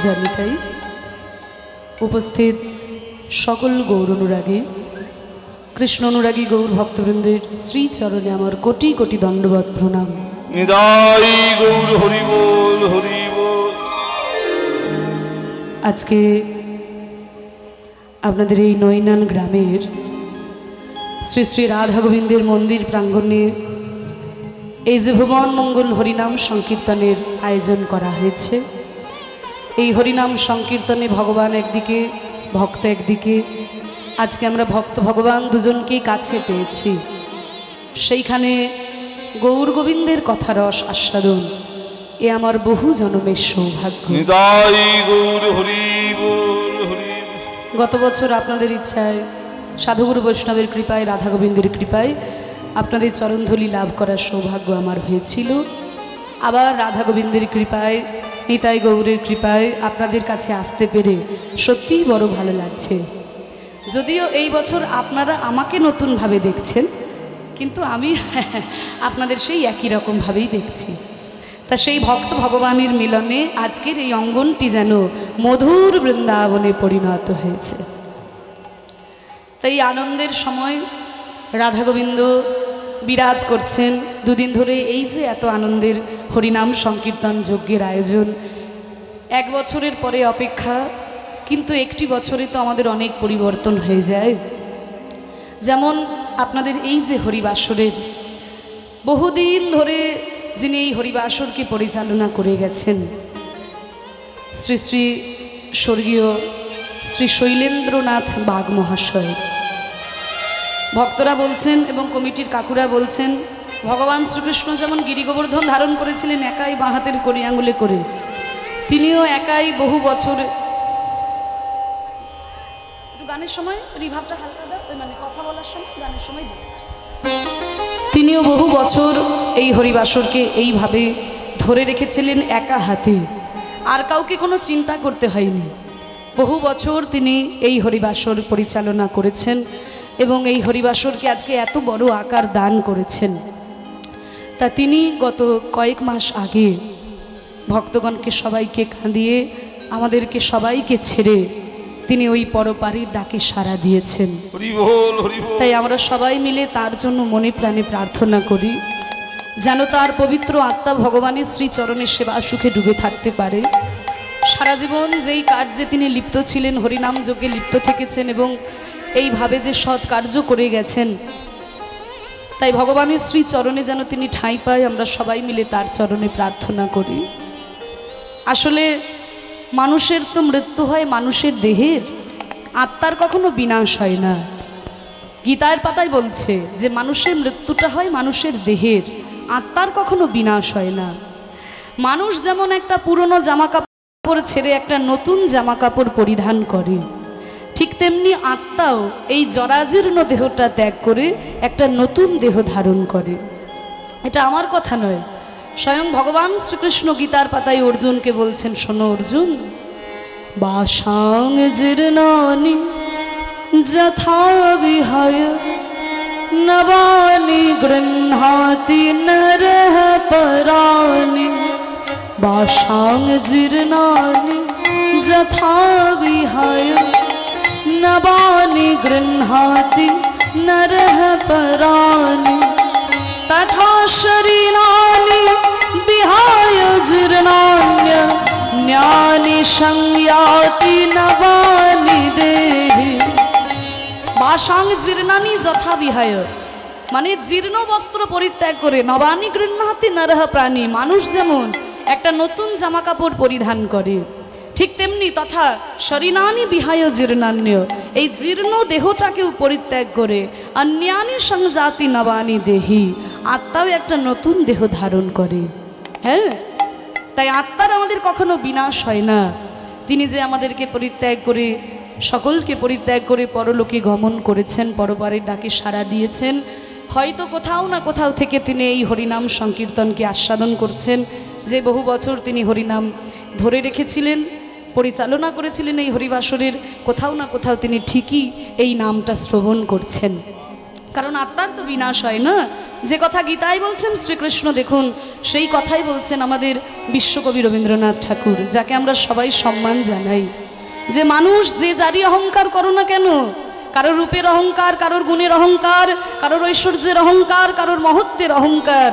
জানি তাই উপস্থিত সকল গৌর অনুরাগী কৃষ্ণ অনুরাগী গৌর ভক্তবৃন্দের শ্রীচরণে আমার কোটি কোটি দণ্ডবত প্রণাম। নিতাই গৌর হরি বল হরি বল। আজকে আপনাদের এই নৈনান গ্রামের শ্রী শ্রী রাধা গোবিন্দের মন্দির প্রাঙ্গণে এই যে ভুবন মঙ্গল হরিনাম সংকীর্তনের আয়োজন করা হয়েছে, এই হরিনাম সংকীর্তনে ভগবান একদিকে ভক্ত একদিকে, আজকে আমরা ভক্ত ভগবান দুজনকেই কাছে পেয়েছি। সেইখানে গৌর গোবিন্দের কথা রস আস্বাদন এ আমার বহু জন্মের সৌভাগ্য। গত বছর আপনাদের ইচ্ছায় সাধুগুরু বৈষ্ণবের কৃপায় রাধা গোবিন্দের কৃপায় আপনাদের চরণধূলি লাভ করার সৌভাগ্য আমার হয়েছিল। আবার রাধা গোবিন্দের কৃপায় নিতাই গৌরের কৃপায় আপনাদের কাছে আসতে পেরে সত্যিই বড় ভালো লাগছে। যদিও এই বছর আপনারা আমাকে নতুনভাবে দেখছেন, কিন্তু আমি আপনাদের সেই একই রকমভাবেই দেখছি। তা সেই ভক্ত ভগবানের মিলনে আজকের এই অঙ্গনটি যেন মধুর বৃন্দাবনে পরিণত হয়েছে। তাই আনন্দের সময় রাধা গোবিন্দ বিরাজ করছেন। দুদিন ধরে এই যে এত আনন্দের হরিনাম সংকীর্তন যজ্ঞের আয়োজন, এক বছরের পরে অপেক্ষা, কিন্তু একটি বছরে তো আমাদের অনেক পরিবর্তন হয়ে যায়। যেমন আপনাদের এই যে হরিবাসরের বহুদিন ধরে যিনি এই হরিবাসরকে পরিচালনা করে গেছেন শ্রী শ্রী স্বর্গীয় শ্রী শৈলেন্দ্রনাথ বাগ মহাশয়, ভক্তরা বলছেন এবং কমিটির কাকুরা বলছেন ভগবান শ্রীকৃষ্ণ যেমন গিরিগোবর্ধন ধারণ করেছিলেন একাই বাঁ হাতের কড়ি আঙুলে করে, তিনিও একাই বহু বছর, একটু গানের সময় রিভাবটা হালকা দাও, মানে কথা বলার সময় গানের সময় দাও, তিনিও বহু বছর এই হরিবাসরকে এইভাবে ধরে রেখেছিলেন একা হাতে, আর কাউকে কোনো চিন্তা করতে হয়নি। বহু বছর তিনি এই হরিবাসর পরিচালনা করেছেন এবং এই হরিবাসরকে আজকে এত বড় আকার দান করেছেন। তা তিনি গত কয়েক মাস আগে ভক্তগণকে সবাইকে কাঁদিয়ে আমাদেরকে সবাইকে ছেড়ে তিনি ওই পরপারির ডাকে সাড়া দিয়েছেন। তাই আমরা সবাই মিলে তার জন্য মনে প্রাণে প্রার্থনা করি যেন তার পবিত্র আত্মা ভগবানের শ্রীচরণের সেবা সুখে ডুবে থাকতে পারে। সারা জীবন যেই কার্যে তিনি লিপ্ত ছিলেন, হরিনাম যজ্ঞে লিপ্ত থেকেছেন এবং এইভাবে যে সৎ কার্য করে গেছেন, তাই ভগবানের শ্রীচরণে যেন তিনি ঠাঁই পায়, আমরা সবাই মিলে তার চরণে প্রার্থনা করি। আসলে মানুষের তো মৃত্যু হয় মানুষের দেহের, আত্মার কখনো বিনাশ হয় না। গীতার পাতায় বলছে যে মানুষের মৃত্যুটা হয় মানুষের দেহের, আত্মার কখনো বিনাশ হয় না। মানুষ যেমন একটা পুরনো জামা কাপড় ছেড়ে একটা নতুন জামা কাপড় পরিধান করে, ঠিক তেমনি আত্মাও এই জরাজীর্ণ দেহটা ত্যাগ করে একটা নতুন দেহ ধারণ করে। এটা আমার কথা নয়, স্বয়ং ভগবান শ্রীকৃষ্ণ গীতার পাতায় অর্জুনকে বলছেন, শোনো অর্জুন, বাসাং জীর্ণানি যথা বিহায় নবানি গৃহ্ণাতি নরঃ পরাণি, বাসাং জীর্ণানি যথা বিহায় নবানি গৃহ্ণাতি নরঃ পরাণি, তথা শরীরাণি বিহায় জীর্ণান্যা জ্ঞানি সংয়াতি নবানি দেহি। বাসাং জীর্ণানি যথা বিহায় মানে জীর্ণ বস্ত্র পরিত্যাগ করে নবানি গৃহ্ণাতি নরঃ প্রাণী, মানুষ যেমন একটা নতুন জামা কাপড় পরিধান করে, ঠিক তেমনি তথা শরীরাণি বিহায় জীর্ণান্য, এই জীর্ণ দেহটাকেও পরিত্যাগ করে অন্যানি সংজাতি নবানি দেহি, আত্মাও একটা নতুন দেহ ধারণ করে। হ্যাঁ, তাই আত্মার আমাদের কখনো বিনাশ হয় না। তিনি যে আমাদেরকে পরিত্যাগ করে, সকলকে পরিত্যাগ করে পরলোকে গমন করেছেন, পরপারের ডাকে সাড়া দিয়েছেন, হয়তো কোথাও না কোথাও থেকে তিনি এই হরিনাম সংকীর্তনকে আস্বাদন করছেন। যে বহু বছর তিনি হরিনাম ধরে রেখেছিলেন, পরিচালনা করেছিলেন এই হরিবাসরের, কোথাও না কোথাও তিনি ঠিকই এই নামটা শ্রবণ করছেন। কারণ আত্মার তো বিনাশ হয় না, যে কথা গীতায় বলছেন শ্রীকৃষ্ণ, দেখুন সেই কথাই বলছেন আমাদের বিশ্বকবি রবীন্দ্রনাথ ঠাকুর, যাকে আমরা সবাই সম্মান জানাই। যে মানুষ যে যারই অহংকার করো না কেন, কারোর রূপের অহংকার, কারোর গুণের অহংকার, কারোর ঐশ্বর্যের অহংকার, কারোর মহত্বের অহংকার,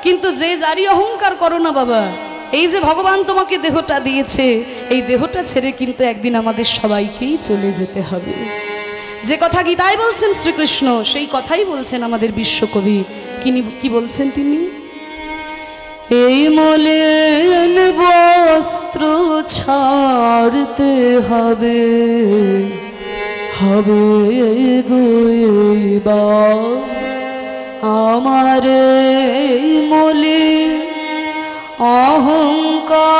কিন্তু যে যারই অহংকার করো না বাবা, এই যে ভগবান তোমাকে দেহটা দিয়েছে, এই দেহটা ছেড়ে কিন্তু একদিন আমাদের সবাইকেই চলে যেতে হবে। যে কথা গীতায় বলছেন শ্রীকৃষ্ণ, সেই কথাই বলছেন আমাদের বিশ্বকবি। কি বলছেন তিনি? এই মলিন বস্ত্র ছাড়তে হবে, হবে গইবার আমার মলিন অহংকার,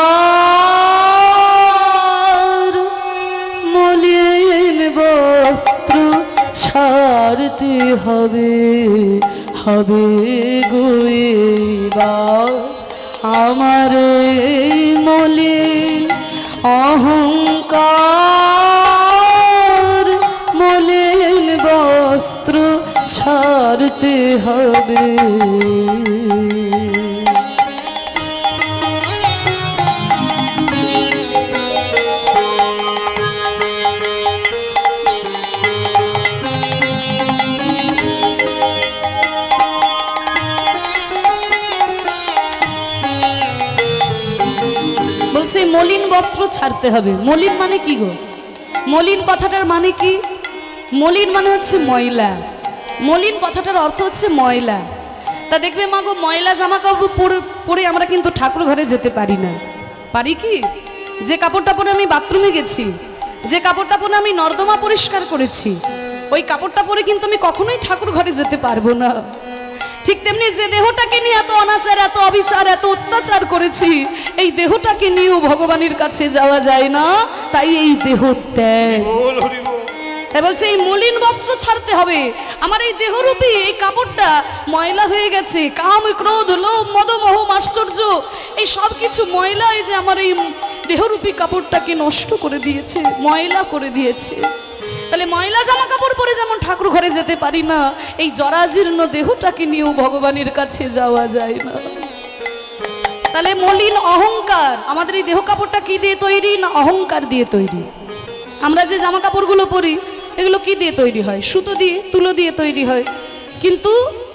মলিন বস্ত্র ছাড়তে হবে, হবে গইবার আমার মলিন অহংকার, মলিন বস্ত্র ছাড়তে হবে। বলছে মলিন বস্ত্র ছাড়তে হবে। মলিন মানে কি গো? মলিন কথাটার মানে কি? মলিন মানে হচ্ছে ময়লা। মলিন কথাটার অর্থ হচ্ছে ময়লা। তা দেখবে মা গো, ময়লা জামা কাপড় পরে আমরা কিন্তু ঠাকুর ঘরে যেতে পারি না। পারি কি? যে কাপড়টা পরে আমি বাথরুমে গেছি, যে কাপড়টা পরে আমি নর্দমা পরিষ্কার করেছি, ওই কাপড়টা পরে কিন্তু আমি কখনোই ঠাকুর ঘরে যেতে পারবো না। ঠিক তেমনি যে দেহটাকে নিয়ে এত অনাচার, এত অবিচার, এত অত্যাচার করেছি, এই দেহটাকে নিয়েও ভগবানের কাছে যাওয়া যায় না। তাই এই দেহ ত্যাগ। তাই বলছে এই মলিন বস্ত্র ছাড়তে হবে। আমার এই দেহরূপী এই কাপড়টা ময়লা হয়ে গেছে। কাম, ক্রোধ, লোভ, মদ, মোহ, আশ্চর্য, এই সব কিছু ময়লা এই যে আমার এই দেহরূপী কাপড়টাকে নষ্ট করে দিয়েছে, ময়লা করে দিয়েছে। তাহলে ময়লা জামা কাপড় পরে যেমন ঠাকুর ঘরে যেতে পারি না, এই জরাজীর্ণ দেহটাকে নিয়েও ভগবানের কাছে যাওয়া যায় না। তাহলে মলিন অহংকার, আমাদের এই দেহ কাপড়টা কি দিয়ে তৈরি? না অহংকার দিয়ে তৈরি। আমরা যে জামা কাপড়গুলো পরি এগুলো কি দিয়ে তৈরি হয়? সুতো দিয়ে, তুলো দিয়ে তৈরি হয়। কিন্তু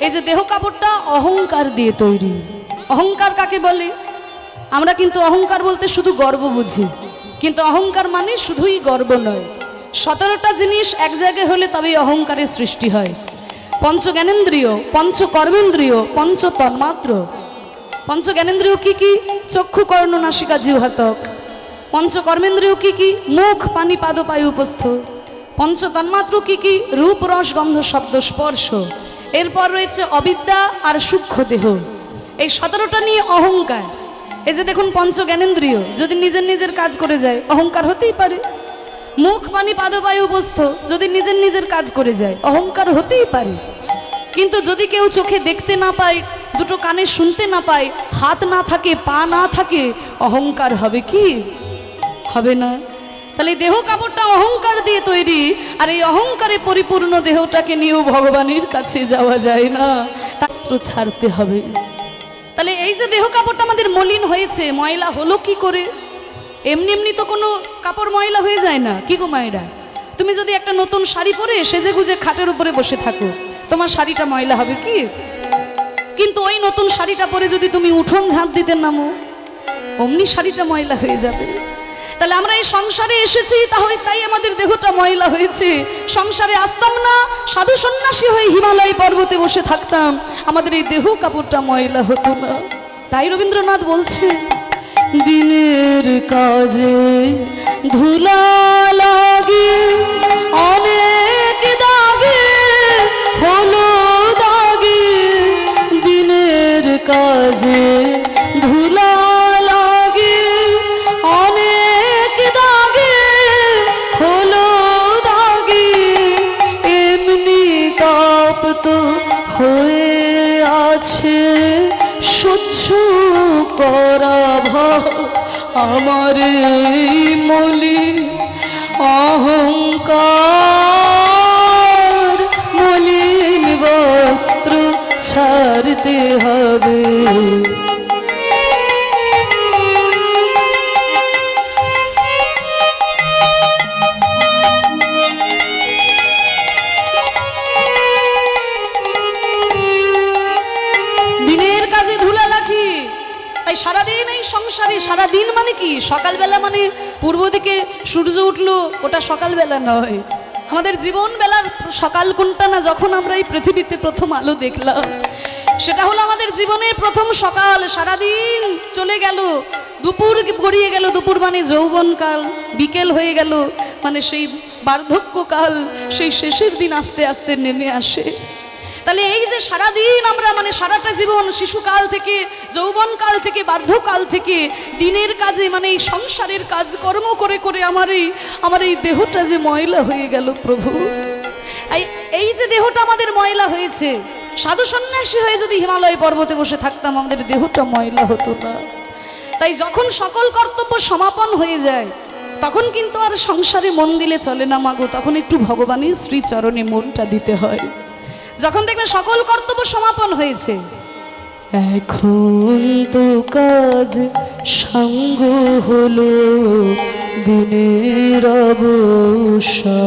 এই যে দেহ কাপড়টা অহংকার দিয়ে তৈরি। অহংকার কাকে বলে? আমরা কিন্তু অহংকার বলতে শুধু গর্ব বুঝি, কিন্তু অহংকার মানে শুধুই গর্ব নয়। 17টা জিনিস এক জায়গায় হলে তবেই অহংকারের সৃষ্টি হয়। পঞ্চ জ্ঞানেন্দ্রিয়, পঞ্চ কর্মেন্দ্রিয়, পঞ্চ তন্মাত্র। পঞ্চ জ্ঞানেন্দ্রিয় কি কি? চক্ষু, কর্ণ, নাসিকা, জিহ্বা, ত্বক। পঞ্চ কর্মেন্দ্রিয় কি কি? মুখ, পানি, পাদ, পায়ু, উপস্থ। পঞ্চ তন্মাত্র কি কি? রূপ, রস, গন্ধ, শব্দ, স্পর্শ। এরপর রয়েছে অবিদ্যা আর সূক্ষ্ম দেহ। এই 17টা নিয়ে অহংকার। এই যে দেখুন পঞ্চ জ্ঞানেন্দ্রিয় যদি নিজের নিজের কাজ করে যায়, অহংকার হতেই পারে। মুখ, পানি, পাদ, পায়ু, উপস্থ যদি নিজের নিজের কাজ করে যায়, অহংকার হতেই পারে। কিন্তু যদি কেউ চোখে দেখতে না পায়, দুটো কানে শুনতে না পায়, হাত না থাকে, পা না থাকে, অহংকার হবে কি? হবে না। তাহলে দেহ কাপড়টা অহংকার দিয়ে তৈরি, আর এই অহংকারে পরিপূর্ণ দেহটাকে নিয়েও ভগবানের কাছে যাওয়া যায় না, বস্ত্র ছাড়তে হবে। তাহলে এই যে দেহ কাপড়টা আমাদের মলিন হয়েছে, ময়লা হলো কি করে? এমনি এমনি তো কোনো কাপড় ময়লা হয়ে যায় না। কি গো মায়েরা, তুমি যদি একটা নতুন শাড়ি পরে সেজে গুজে খাটের উপরে বসে থাকো, তোমার শাড়িটা ময়লা হবে কি? কিন্তু ওই নতুন শাড়িটা পরে যদি তুমি উঠোন ঝাঁট দিতে নামো, অমনি শাড়িটা ময়লা হয়ে যাবে। তাহলে আমরা এই সংসারে এসেছি, তাহলে তাই আমাদের দেহটা ময়লা হয়েছে। সংসারে আসতাম না, সাধু সন্ন্যাসী হয়ে হিমালয় পর্বতে বসে থাকতাম, আমাদের এই দেহ কাপড়টা ময়লা হতো না। তাই রবীন্দ্রনাথ বলছে, দিনের কাজে ধুলা লাগে অনেক দাগে, হলো দাগে দিনের কাজে ধুলা লাগে অনেক দাগে, হলো দাগে এমনি তাপ তো হয়ে আছে সহ্য করা ভার আমার মলিন অহংকার, মলিন বস্ত্র ছাড় ছাড়তে হবে। দিনের কাজে ধুলা লাখি, তাই সারাদিন এই সংসারে, সারাদিন মানে কি, সকালবেলা মানে পূর্ব দিকে সূর্য উঠলো ওটা সকালবেলা নয়, আমাদের জীবন বেলার সকাল কোনটা না, যখন আমরা এই পৃথিবীতে প্রথম আলো দেখলাম সেটা হলো আমাদের জীবনের প্রথম সকাল। সারাদিন চলে গেল, দুপুর গড়িয়ে গেল, দুপুর মানে যৌবনকাল, বিকেল হয়ে গেল মানে সেই বার্ধক্যকাল, সেই শেষের দিন আস্তে আস্তে নেমে আসে। তাহলে এই যে সারাদিন আমরা মানে সারাটা জীবন, শিশুকাল থেকে যৌবনকাল থেকে বার্ধকাল থেকে দিনের কাজে মানে এই সংসারের কাজকর্ম করে করে আমার এই দেহটা যে ময়লা হয়ে গেল প্রভু। এই যে দেহটা আমাদের ময়লা হয়েছে, সাধু সন্ন্যাসী হয়ে যদি হিমালয় পর্বতে বসে থাকতাম আমাদের দেহটা ময়লা হতো না। তাই যখন সকল কর্তব্য সমাপন হয়ে যায় তখন কিন্তু আর সংসারে মন দিলে চলে না মাগো, তখন একটু ভগবানের শ্রীচরণে মনটা দিতে হয়। যখন দেখবেন সকল কর্তব্য সমাপন হয়েছে, এখন তো কাজ সঙ্গ হলো দিনের অবসানে,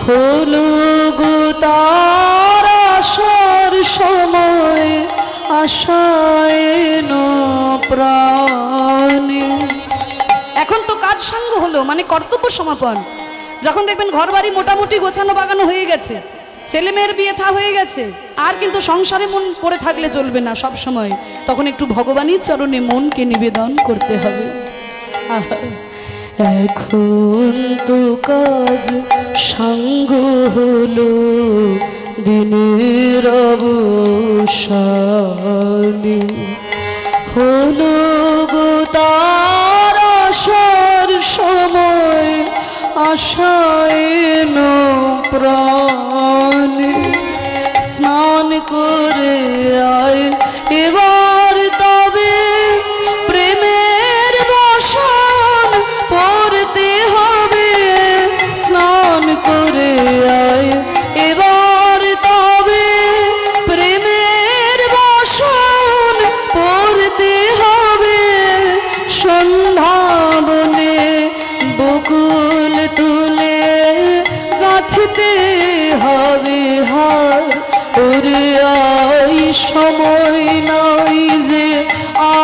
হলো গো তার আসার সময়, আশায় প্রাণে। এখন তো কাজ সঙ্গ হলো মানে কর্তব্য সমাপন। যখন দেখবেন ঘর বাড়ি মোটামুটি গোছানো বাগানো হয়ে গেছে, ছেলে মেয়ের বিয়ে থা হয়ে গেছে, আর কিন্তু সংসারে মন পড়ে থাকলে চলবে না সব সময়, তখন একটু ভগবানের চরণে মনকে নিবেদন করতে হবে। এখন তো কাজ সঙ্গ হলো দিনের অবসানে, হলো গো তার আসার সময়, আশায় প্রাণে। স্নান করে আয় এবার তবে প্রেমের বসন পড়তে হবে। স্নান করে আয় এবার তবে প্রেমের বসন পড়তে হবে। সন্ধ্যাবনে বকুল তুলে গাঁথতে হবে হার, ওরে আই সময় নাই যে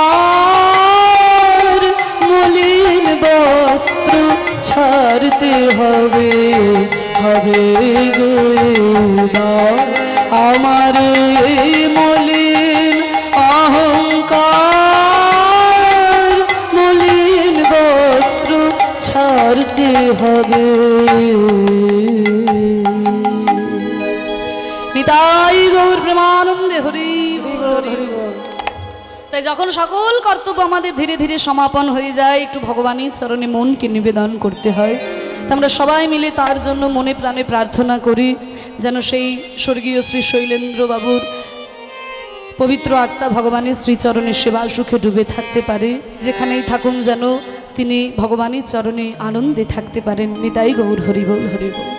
আর, মলিন বস্ত্র ছাড়তে হবে, হবে গো আমার মলিন অহংকার, মলিন বস্ত্র ছাড়তে হবে। নিতাই গৌর প্রেমানন্দে হরি বল। তাই যখন সকল কর্তব্য আমাদের ধীরে ধীরে সমাপন হয়ে যায় একটু ভগবানের চরণে মনকে নিবেদন করতে হয়। তা আমরা সবাই মিলে তার জন্য মনে প্রাণে প্রার্থনা করি যেন সেই স্বর্গীয় শ্রী শৈলেন্দ্র বাবুর পবিত্র আত্মা ভগবানের শ্রীচরণে সেবা সুখে ডুবে থাকতে পারে, যেখানেই থাকুন যেন তিনি ভগবানের চরণে আনন্দে থাকতে পারেন। নিতাই গৌর হরি বল হরি বল।